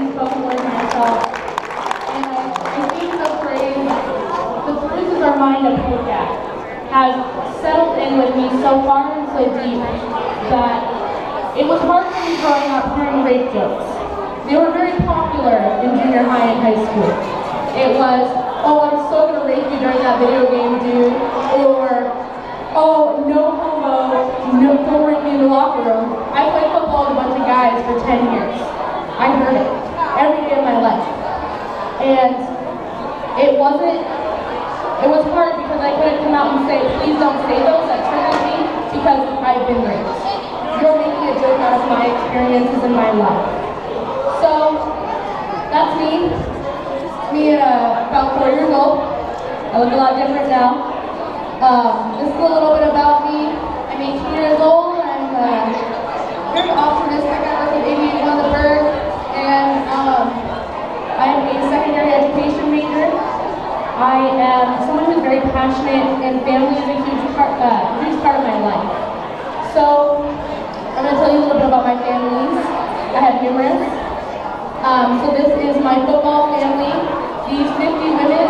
sing spoken word myself, and I think the phrase, "the bruises are mine to pick at," has settled in with me so far and so deep that it was hard for me growing up hearing rape jokes. They were very popular in junior high and high school. It was, "Oh, I'm so gonna rape you during that video game, dude," or, "Oh, no homo, no, don't rape me in the locker room." I played football with a bunch of guys for 10 years. I heard it every day of my life. And it was hard because I couldn't come out and say, "Please don't say those, that triggers me," because I've been raped. You're making a joke out of my experiences in my life. So, that's me. Me at about 4 years old. I look a lot different now. This is a little bit about me. I'm 18 years old. I'm very optimistic. I work with 88 on the bird, and I'm a secondary education major. I am someone who's very passionate, and family is a huge part of my life. So I'm going to tell you a little bit about my families. I have numerous. So this is my football family. These 50 women,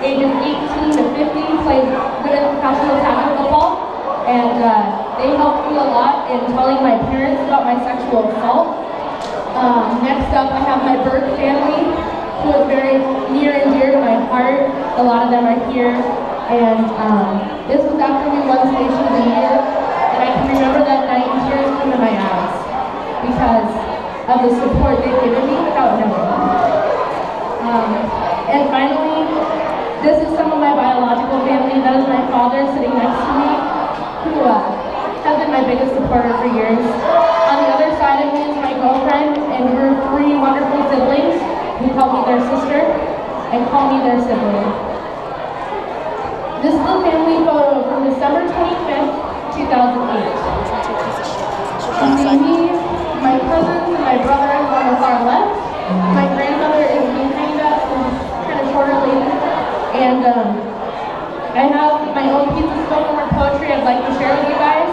ages 18 to 50, play women's professional tackle football, and they helped me a lot in telling my parents about my sexual assault. Next up, I have my birth family, who is very near and dear to my heart. A lot of them are here, and this was after we won Station of the Year, and I can remember that night and tears come to my eyes because of the support they've given me without knowing. And finally, this is some of my biological family. That is my father sitting next to me, who has been my biggest supporter for years. On the other side of me is my girlfriend and her 3 wonderful siblings who call me their sister and call me their sibling. This is a family photo from December 25th, 2008. Me, my cousins, and my brother is on the far left. My grandmother is behind us, and kind of shorter lady. And I have my own piece of spoken word poetry I'd like to share with you guys.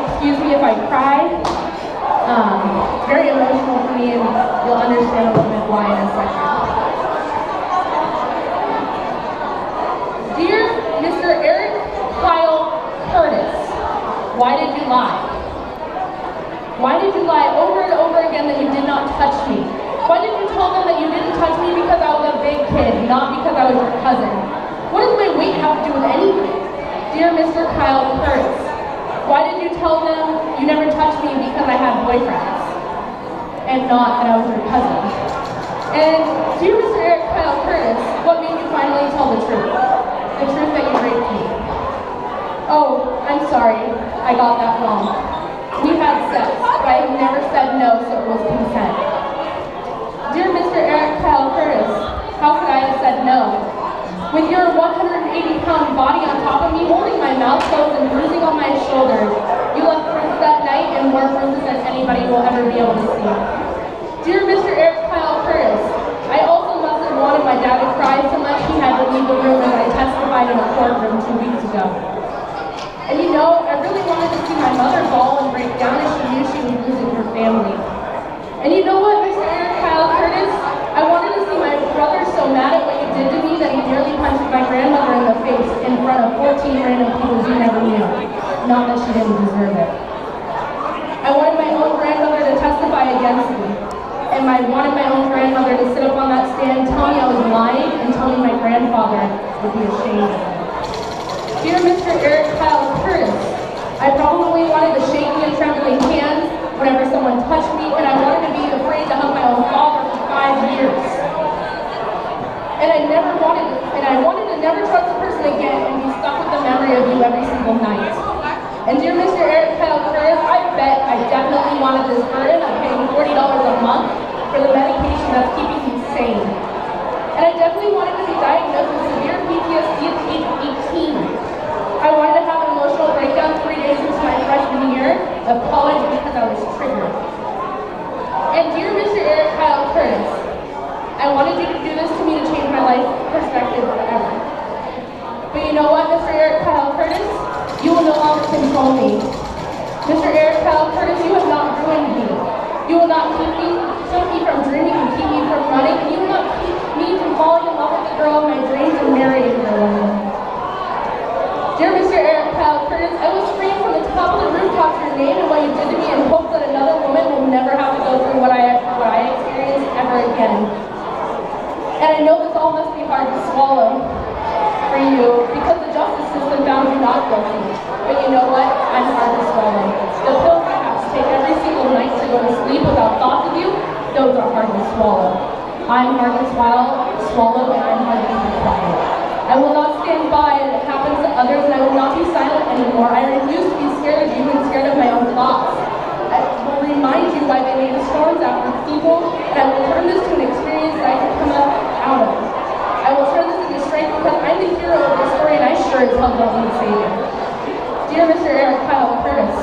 Excuse me if I cry. It's very emotional for me, and you'll understand a little bit why in a second. Dear Mr. Eric Kyle Curtis, why did you lie? Why did you lie over and over again that you did not touch me? Why did you tell them that you didn't touch me because I was a big kid, not because I was your cousin? What does my weight have to do with anything? Dear Mr. Kyle Curtis, why did you tell them you never touched me because I had boyfriends and not that I was your cousin? And dear Mr. Eric Kyle Curtis, what made you finally tell the truth? The truth that you raped me. Oh, I'm sorry, I got that wrong. We had sex, but I never said no, so it was consent. Dear Mr. Eric Kyle Curtis, how could I have said no? With your 180-pound body on top of me, holding my mouth closed and bruising on my shoulders, you left bruises that night and more bruises than anybody will ever be able to see. Dear Mr. Eric Kyle Curtis, I also must have wanted my dad to cry so much he had to leave the room as I testified in a courtroom 2 weeks ago. And you know, I really wanted to see my mother bawl and break down as she knew she was losing her family. And you know what, Mr. Eric Kyle Curtis? I wanted to see my brother so mad at what you did to me that he nearly punched my grandmother in the face in front of 14 random people you never knew. Not that she didn't deserve it. I wanted my own grandmother to testify against me. And I wanted my own grandmother to sit up on that stand, tell me I was lying, and tell me my grandfather would be ashamed of me. Dear Mr. Eric Kyle Curtis, I probably wanted the shaking and trembling hands whenever someone touched me, and I wanted to be afraid to hug my own father for 5 years. And I wanted to never trust a person again and be stuck with the memory of you every single night. And dear Mr. Eric Kyle Curtis, I bet I definitely wanted this burden of paying $40 a month for the medication that's keeping me sane. And I definitely wanted to be diagnosed with severe PTSD at the age of 18. I wanted to have an emotional breakdown 3 days into my freshman year of college because I was triggered. And dear Mr. Eric Kyle Curtis, I wanted you to do this to me to change my life perspective forever. But you know what, Mr. Eric Kyle Curtis? You will no longer control me. Mr. Eric Kyle Curtis, you have not ruined me. You will not keep me from swallow. I'm hard to swallow, and I'm hard to keep quiet. I will not stand by as it happens to others, and I will not be silent anymore. I refuse to be scared of you and scared of my own thoughts. I will remind you why they named storms after people, and I will turn this to an experience that I can come up out of. I will turn this into strength because I'm the hero of the story, and I sure as hell don't need saving. Dear Mr. Eric Kyle Curtis,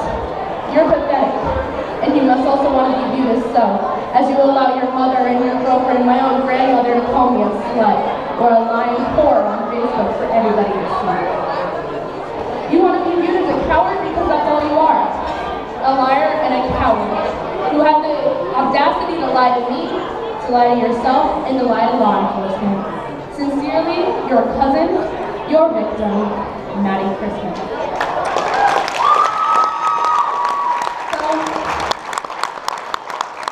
you're pathetic, and you must also want to be viewed as so, as you allow your mother and your girlfriend and my own grandmother to call me a slut or a lying whore on Facebook for everybody to see. You want to be viewed as a coward because that's all you are. A liar and a coward who had the audacity to lie to me, to lie to yourself, and to lie to law enforcement. Sincerely, your cousin, your victim, Maddie Crisman. So,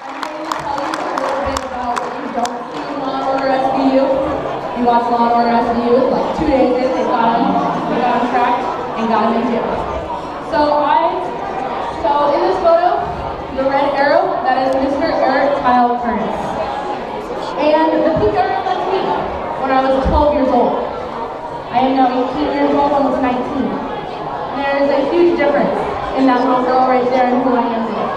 I'm going to tell you a little bit about what you don't see in Law and Order SVU. You watch Law and Order SVU, like 2 days in, they got him tracked and got him in jail. So in this photo, the red arrow, that is Mr. Eric Kyle Curtis. And the pink arrow, that's me, when I was 12 years old. I am now 18 years old, almost 19. And there is a huge difference in that little girl right there and who I am today.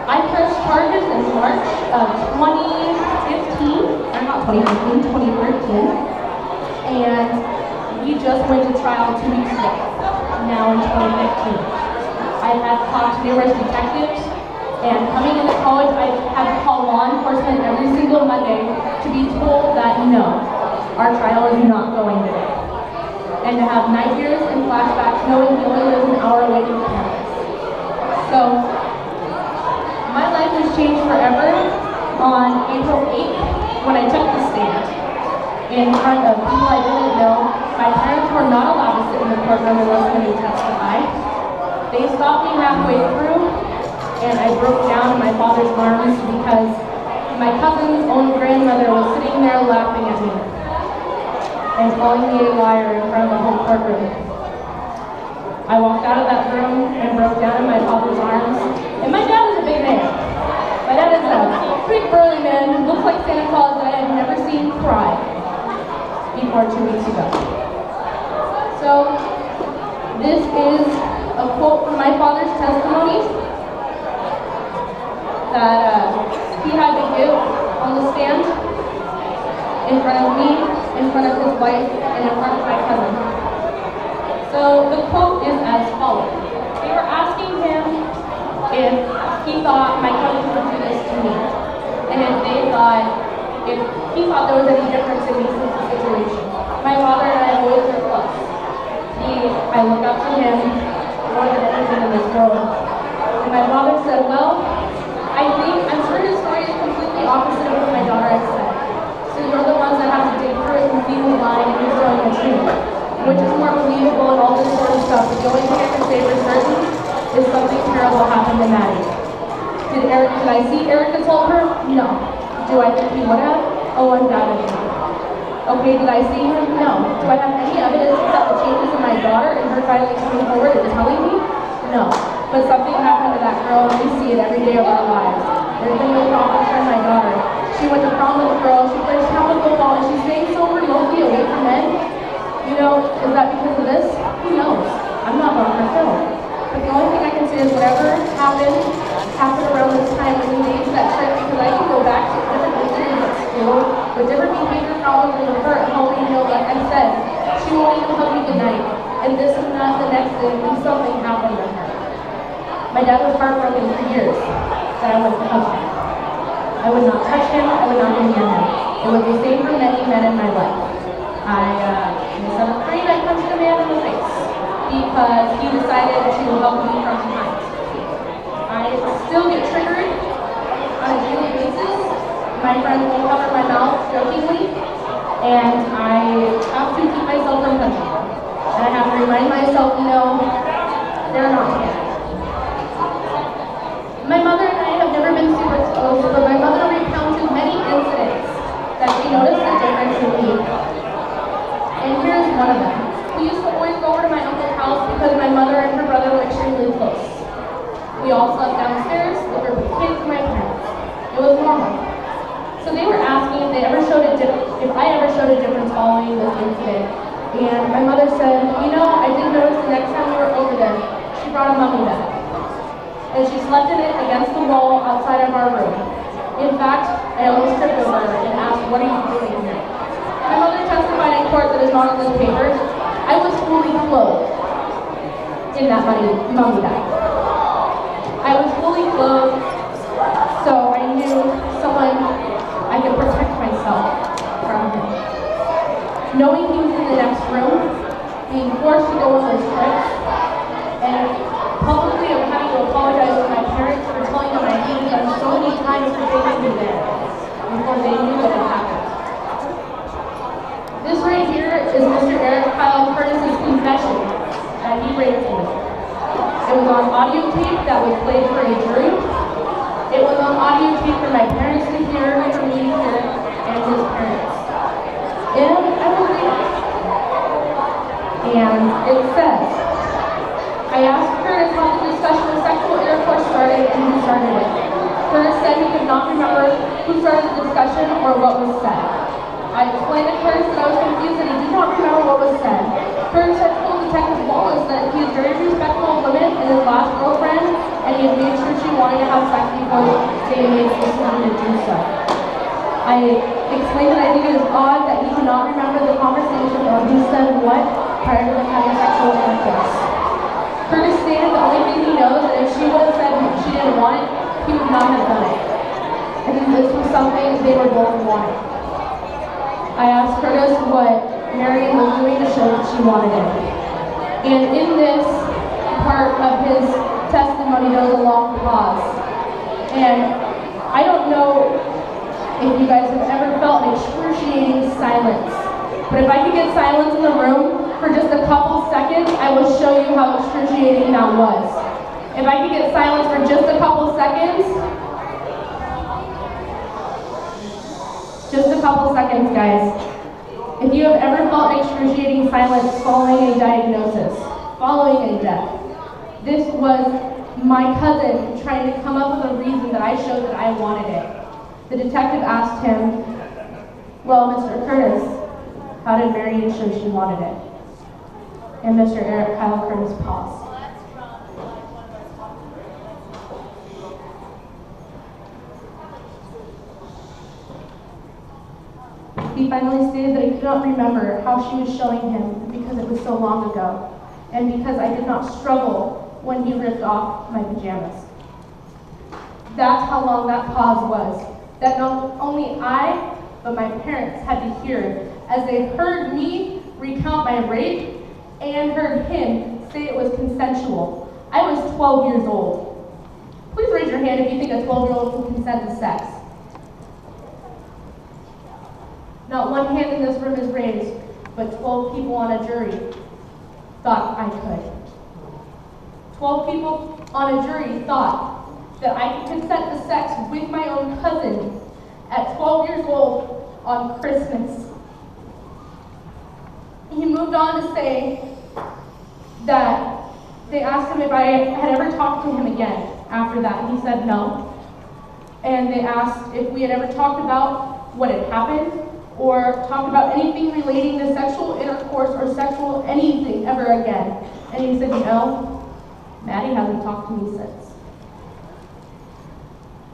I pressed charges in March of 2015, or not 2015, 2013. And we just went to trial 2 weeks ago, now in 2015. I've had talked to numerous detectives, and coming into college, I've had to call law enforcement every single Monday to be told that no, our trial is not going today. And to have nightmares and flashbacks knowing he only lives an hour away from campus. So, my life was changed forever on April 8th when I took the stand in front of people I didn't know. My parents were not allowed to sit in the courtroom and listen to me testify. They stopped me halfway through, and I broke down in my father's arms because my cousin's own grandmother was sitting there laughing at me and calling me a liar in front of the whole courtroom. I walked out of that room and broke down in my father's arms, and my dad is a big man. My dad is a big burly man who looks like Santa Claus that I have never seen cry before 2 weeks ago. So, this is a quote from my father's testimony that he had to give on the stand in front of me, in front of his wife, and in front of my cousin. So the quote is as follows. They were asking him if he thought my cousin would do this to me, and if he thought there was any difference in me since the situation. My father and I always were close. I look up to him more than anything in this world. And my father said, well, I'm sure his story is completely opposite of what my daughter has said. So you're the ones that have to dig through it and see the line and you're showing the truth, which is more believable and all this sort of stuff. But the only thing I can say for certain is something terrible happened to Maddie. Did I see Eric assault her? No. Do I think he would have? Oh, undoubtedly. Okay, did I see him? No. Do I have any evidence except the changes in my daughter and her finally coming forward and telling me? No. But something happened to that girl and we see it every day of our lives. There's been no problems for my daughter. She went to prom with a girl, she plays travel football, and she's staying so remotely away from men. You know, is that because of this? Who knows? I'm not on her film. But the only thing I can say is whatever happened around this time when we made that trip, because I can go back to different incidents at school with different behavior problems and with her at home, you know, like I said, she won't even hug me goodnight. And this and that, the next day, when something happened to her. My dad was heartbroken for years that I wasn't hug him. I would not touch him, I would not go near him. It was the same for many men in my life. Instead of praying, I punched a man in the face because he decided to help me from behind. I still get triggered on a daily basis. My friends will cover my mouth jokingly, and I have to keep myself from punching them. And I have to remind myself, no, they're not here. My mother and I have never been super close, but my mother recounted many incidents that she noticed a difference in me. And here's one of them. We used to always go over to my uncle's house because my mother and her brother were extremely close. We all slept downstairs, with her kids and my parents. It was normal. following this incident. And my mother said, you know, I did notice the next time we were over there, she brought a mummy bed. And she slept in it against the wall outside of our room. In fact, I almost tripped over her and asked, what are you doing here? My mother testified in court that is not on this paper. I was fully clothed in that mummy bed. I was fully clothed, so I knew I could protect myself from him. Knowing he was in the next room, being forced to go on those trips, and publicly having to apologize to my parents for telling them I hated them so many times for taking me there before they knew what had happened. This right here is Mr. Eric Kyle Curtis's confession that he raped me. It was on audio tape that was played for a jury. It was on audio tape for my parents to hear, for me to hear, and his parents. And I will read it. And it says, I asked Curtis how the discussion of sexual intercourse started and who started it. Curtis said he could not remember who started the discussion or what was said. I explained to Curtis that I was confused and he did not remember what was said. Curtis had told Detective Wallace that he is very respectful of women and his last girlfriend, and he had made sure she wanted to have sex before they made the decision to do so. I explained that I think it is odd that he cannot remember the conversation or who said what prior to them having sexual intercourse. Curtis stated the only thing he knows that if she would have said she didn't want it, he would not have done it. And this was something they were both wanting. I asked Curtis what Marion was doing to show that she wanted it. And in this part of his testimony, there was a long pause. And I don't know if you guys have ever felt an excruciating silence. But if I could get silence in the room for just a couple seconds, I will show you how excruciating that was. If I could get silence for just a couple seconds, guys. If you have ever felt excruciating silence following a diagnosis, following a death, this was my cousin trying to come up with a reason that I showed that I wanted it. The detective asked him, well, Mr. Curtis, how did Marion show she wanted it? And Mr. Eric Kyle Curtis paused. He finally stated that he could not remember how she was showing him because it was so long ago, and because I did not struggle when he ripped off my pajamas. That's how long that pause was. That not only I, but my parents had to hear as they heard me recount my rape and heard him say it was consensual. I was 12 years old. Please raise your hand if you think a 12-year-old can consent to sex. Not one hand in this room is raised, but 12 people on a jury thought I could. 12 people on a jury thought that I could consent to sex with my own cousin at 12 years old on Christmas. He moved on to say that they asked him if I had ever talked to him again after that, and he said no. And they asked if we had ever talked about what had happened or talked about anything relating to sexual intercourse or sexual anything ever again. And he said, you know, Maddie hasn't talked to me since.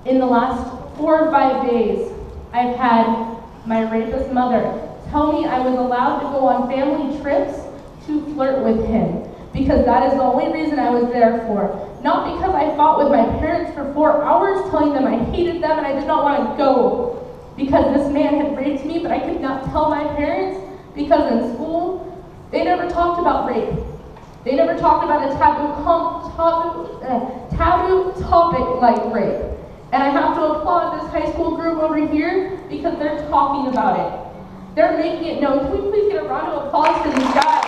In the last 4 or 5 days, I've had my rapist mother tell me I was allowed to go on family trips to flirt with him because that is the only reason I was there for. Not because I fought with my parents for 4 hours telling them I hated them and I did not want to go because this man had raped me, but I could not tell my parents because in school, they never talked about rape. They never talked about a taboo topic like rape. And I have to applaud this high school group over here because they're talking about it. They're making it known. Can we please get a round of applause for these guys?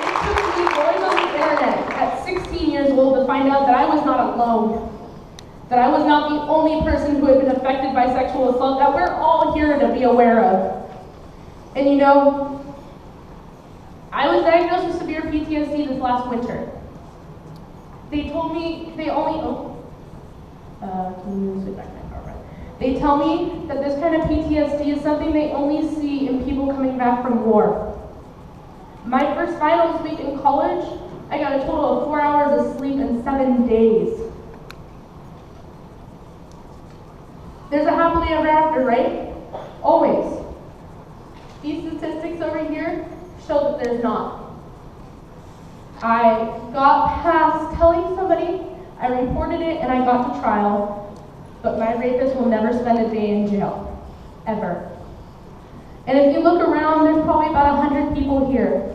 It took me going on the internet at 16 years old to find out that I was not alone. That I was not the only person who had been affected by sexual assault that we're all here to be aware of. And you know, I was diagnosed with severe PTSD this last winter. They told me they only, can you switch back my power? They tell me that this kind of PTSD is something they only see in people coming back from war. My first finals week in college, I got a total of 4 hours of sleep in 7 days. There's a happily ever after, right? Always. These statistics over here show that there's not. I got past telling somebody, I reported it, and I got to trial, but my rapist will never spend a day in jail, ever. And if you look around, there's probably about 100 people here,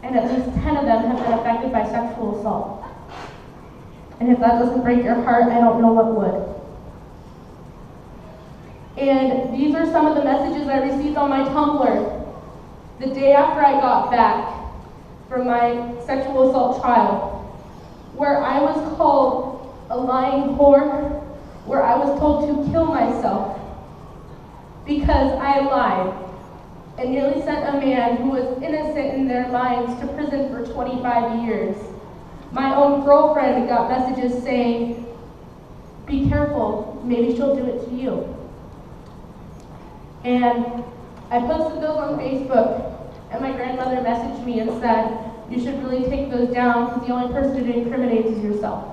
and at least 10 of them have been affected by sexual assault. And if that doesn't break your heart, I don't know what would. And these are some of the messages I received on my Tumblr the day after I got back from my sexual assault trial, where I was called a lying whore, where I was told to kill myself because I lied and nearly sent a man who was innocent in their minds to prison for 25 years. My own girlfriend got messages saying, "Be careful, maybe she'll do it to you." And I posted those on Facebook, and my grandmother messaged me and said, "You should really take those down because the only person it incriminates is yourself."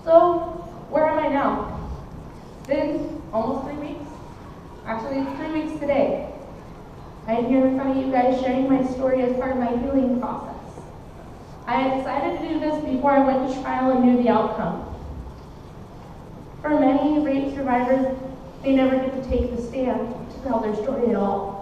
So, where am I now? It's been almost 3 weeks. Actually, it's 3 weeks today. I am here in front of you guys sharing my story as part of my healing process. I had decided to do this before I went to trial and knew the outcome. For many rape survivors, they never get to take the stand to tell their story at all.